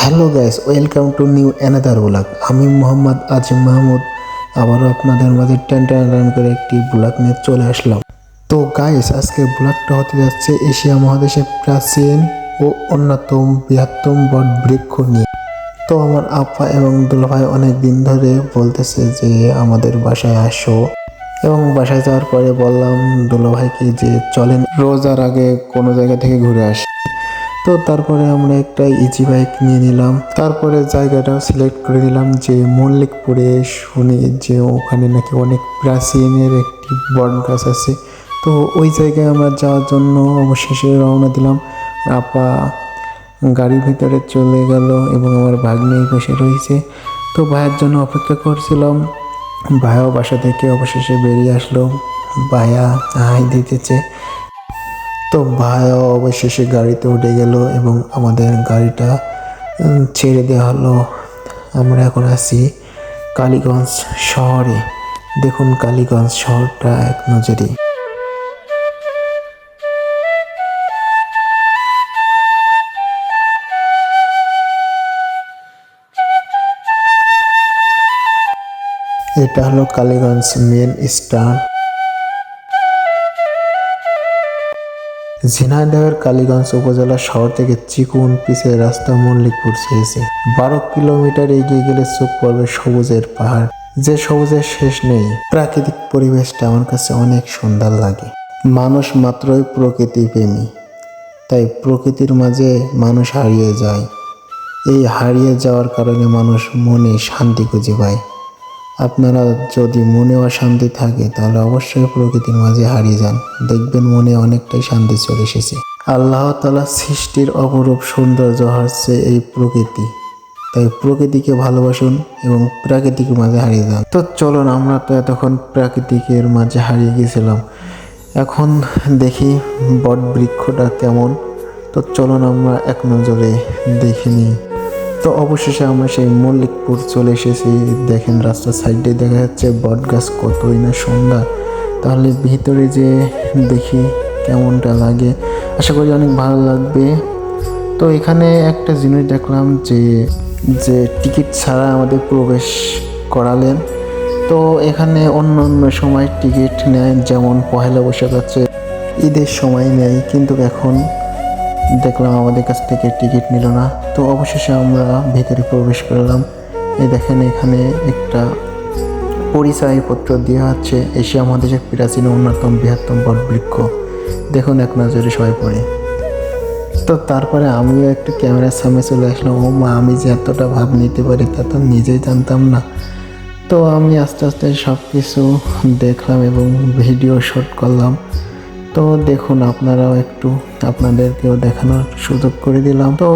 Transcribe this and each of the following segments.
Hello guys, welcome to new another blog. আমি মোহাম্মদ আজিম মাহমুদ আবারও আপনাদের মাঝে টান করে একটি ব্লগ নিয়ে চলে আসলাম। তো গাইস, আজকে ব্লগটা হতে যাচ্ছে এশিয়া মহাদেশের প্রাচীন ও অন্যতম বৃহত্তম বট বৃক্ষ নিয়ে। তো আমার আপা এবং দুলাভাই অনেক দিন ধরে বলতেছে যে আমাদের বাসায় আসো, এবং বাসায় যাওয়ার পরে বললাম দুলাভাইকে যে চলেন রোজার আগে কোনো জায়গা থেকে ঘুরে আসি। তো তারপরে আমরা একটা ইজি বাইক নিয়ে নিলাম, তারপরে জায়গাটাও সিলেক্ট করে নিলাম যে মল্লিকপুরে। শুনি যে ওখানে নাকি অনেক প্রাচীনের একটি বট গাছ আছে। তো ওই জায়গায় আমরা যাওয়ার জন্য অবশেষে রওনা দিলাম। আপা গাড়ির ভিতরে চলে গেল এবং আমার ভাগ্নে এই পাশে রয়েছে। তো ভাইয়ের জন্য অপেক্ষা করছিলাম। ভাইয়াও বাসা থেকে অবশেষে বেরিয়ে আসলো, ভাইয়া হাই দিতেছে। তো ভাইও অবশেষে গাড়িতে উঠে গেল এবং আমাদের গাড়িটা ছেড়ে দেওয়া হলো। আমরা এখন আছি কালীগঞ্জ শহরে। দেখুন কালীগঞ্জ শহরটা এক নজরে। এটা হলো কালীগঞ্জ মেন স্ট্যান্ড। ঝিনাইদহের কালীগঞ্জ উপজেলা শহর থেকে চিকুন পিচের রাস্তা মল্লিকপুর ছেড়েছে। 12 কিলোমিটার এগিয়ে গেলে চোখ পড়বে সবুজের পাহাড়, যে সবুজের শেষ নেই। প্রাকৃতিক পরিবেশটা আমার কাছে অনেক সুন্দর লাগে। মানুষ মাত্রই প্রকৃতি প্রেমী, তাই প্রকৃতির মাঝে মানুষ হারিয়ে যায়। এই হারিয়ে যাওয়ার কারণে মানুষ মনে শান্তি খুঁজে পায়। আপনারা যদি মনে অশান্তি থাকে তাহলে অবশ্যই প্রকৃতির মাঝে হারিয়ে যান, দেখবেন মনে অনেকটাই শান্তি চলে এসেছে। আল্লাহ তাআলা সৃষ্টির অপরূপ সৌন্দর্য হচ্ছে এই প্রকৃতি, তাই প্রকৃতিকে ভালোবাসুন এবং প্রাকৃতিক মাঝে হারিয়ে যান। তো চলুন, আমরা তো এতক্ষণ প্রাকৃতিকের মাঝে হারিয়ে গিয়েছিলাম, এখন দেখি বট বৃক্ষটা কেমন। তো চলুন আমরা এক নজরে দেখে নিই। তো অবশেষে আমরা সেই মল্লিকপুর চলে এসেছি। দেখেন রাস্তার সাইডে দেখা যাচ্ছে বট গাছ, কতই না সুন্দর। তাহলে ভিতরে যে দেখি কেমনটা লাগে, আশা করি অনেক ভালো লাগবে। তো এখানে একটা জিনিস দেখলাম যে টিকিট ছাড়া আমাদের প্রবেশ করালেন। তো এখানে অন্য অন্য সময় টিকিট নেয়, যেমন পহেলা বৈশাখ আছে, ঈদের সময় নেয়, কিন্তু এখন দেখলাম আমাদের কাছ থেকে টিকিট নিল না। তো অবশেষে আমরা ভেতরে প্রবেশ করলাম। এই দেখেন এখানে একটা পরিচয়পত্র দেওয়া আছে, এশিয়া মহাদেশের প্রাচীন অন্যতম বৃহত্তম বট বৃক্ষ। দেখুন এক নজরে সবাই পড়ে। তো তারপরে আমিও একটু ক্যামেরার সামনে চলে আসলাম। ও মা, আমি যে এতটা ভাব নিতে পারি তা তো নিজেই জানতাম না। তো আমি আস্তে আস্তে সব কিছু দেখলাম এবং ভিডিও শ্যুট করলাম। তো দেখুন, আপনারাও একটু আপনাদেরকেও দেখানোর সুযোগ করে দিলাম। তো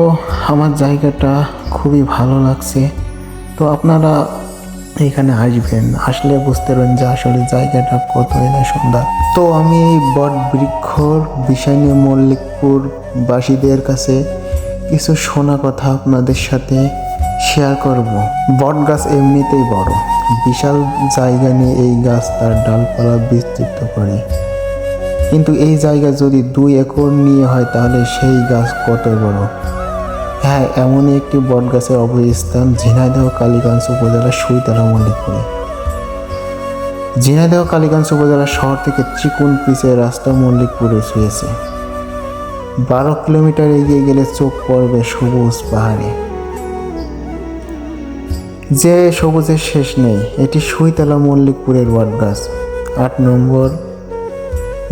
আমার জায়গাটা খুবই ভালো লাগছে। তো আপনারা এখানে আসবেন, আসলে বুঝতে পারবেন যে আসলে জায়গাটা কতই না সুন্দর। তো আমি এই বট বৃক্ষর বিষয় নিয়ে মল্লিকপুর বাসীদের কাছে কিছু শোনা কথা আপনাদের সাথে শেয়ার করব। বট গাছ এমনিতেই বড়, বিশাল জায়গা নিয়ে এই গাছ তার ডালপালা বিস্তৃত করে। কিন্তু এই জায়গা যদি 2 একর নিয়ে হয় তাহলে সেই গাছ কত বড়। হ্যাঁ, এমনই একটি বট গাছের অবস্থান ঝিনাইদহ কালীগঞ্জ উপজেলার সুইতলা মল্লিকপুরে। ঝিনাইদহ কালীগঞ্জ উপজেলা শহর থেকে চিকুন পিচের রাস্তা মল্লিকপুরে ছুঁয়েছে। 12 কিলোমিটার এগিয়ে গেলে চোখ পড়বে সবুজ পাহাড়ে, যে সবুজের শেষ নেই। এটি সুইতলা মল্লিকপুরের বট গাছ। 8 নম্বর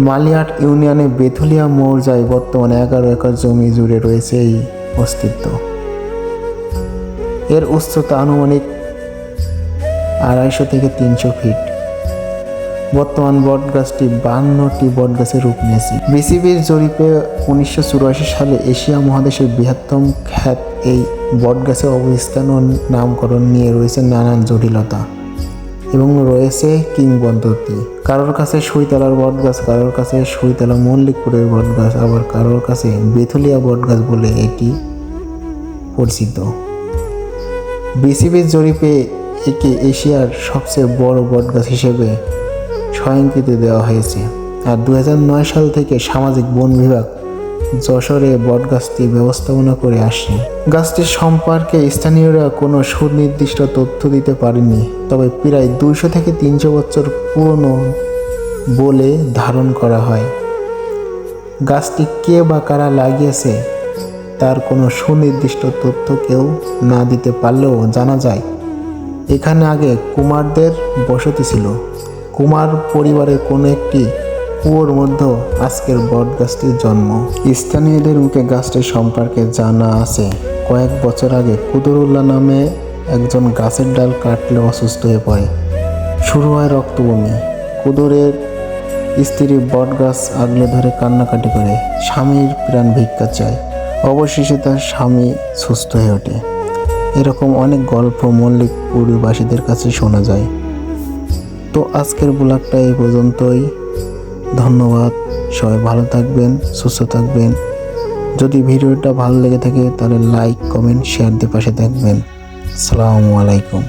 মালিয়াট ইউনিয়নে বেথুলিয়া মৌজায় বর্তমানে 11 একর জমি জুড়ে রয়েছে এই অস্তিত্ব। এর উচ্চতা আনুমানিক 250 থেকে 300 ফিট। বর্তমান বট গাছটি 52টি বট গাছের রূপ নিয়েছে। বিসিবির জরিপে 1984 সালে এশিয়া মহাদেশের বৃহত্তম খ্যাত এই বট গাছের অবস্থান ও নামকরণ নিয়ে রয়েছে নানান জটিলতা এবং রয়েছে কিংবদন্তি। কারোর কাছে সুইতলার বট গাছ, কারোর কাছে সুইতলা মল্লিকপুরের বট গাছ, আবার কারোর কাছে বেথুলিয়া বট গাছ বলে এটি পরিচিত। বিসিবির জরিপে একে এশিয়ার সবচেয়ে বড় বট গাছ হিসেবে স্বীকৃতি দেওয়া হয়েছে। আর 2009 সাল থেকে সামাজিক বন বিভাগ যশোরে বটগাছটি ব্যবস্থাপনা করে আসে। গাছটির সম্পর্কে স্থানীয়রা কোনো সুনির্দিষ্ট তথ্য দিতে পারেনি, তবে প্রায় 200 থেকে 300 বছর পুরনো বলে ধারণ করা হয়। গাছটি কে বা কারা লাগিয়েছে তার কোনো সুনির্দিষ্ট তথ্য কেউ না দিতে পারলেও জানা যায় এখানে আগে কুমারদের বসতি ছিল। কুমার পরিবারের কোনো একটি কুয়োর মধ্যে আজকের বটগাছটির জন্ম। স্থানীয়দের মুখে গাছটির সম্পর্কে জানা আছে, কয়েক বছর আগে কুদরুল্লাহ নামে একজন গাছের ডাল কাটলে অসুস্থ হয়ে পড়ে। শুরু হয় রক্তবমি। কুদরের স্ত্রী বটগাছ আগলে ধরে কান্নাকাটি করে স্বামীর প্রাণ ভিক্ষা চায়। অবশেষে তার স্বামী সুস্থ হয়ে ওঠে। এরকম অনেক গল্প মল্লিকপুরবাসীদের কাছে শোনা যায়। তো আজকের ব্লগটা এই পর্যন্তই। ধন্যবাদ। সবাই ভালো থাকবেন, সুস্থ থাকবেন। যদি ভিডিওটা ভালো লেগে থাকে তাহলে লাইক, কমেন্ট, শেয়ার দিয়ে পাশে থাকবেন। আসসালামু আলাইকুম।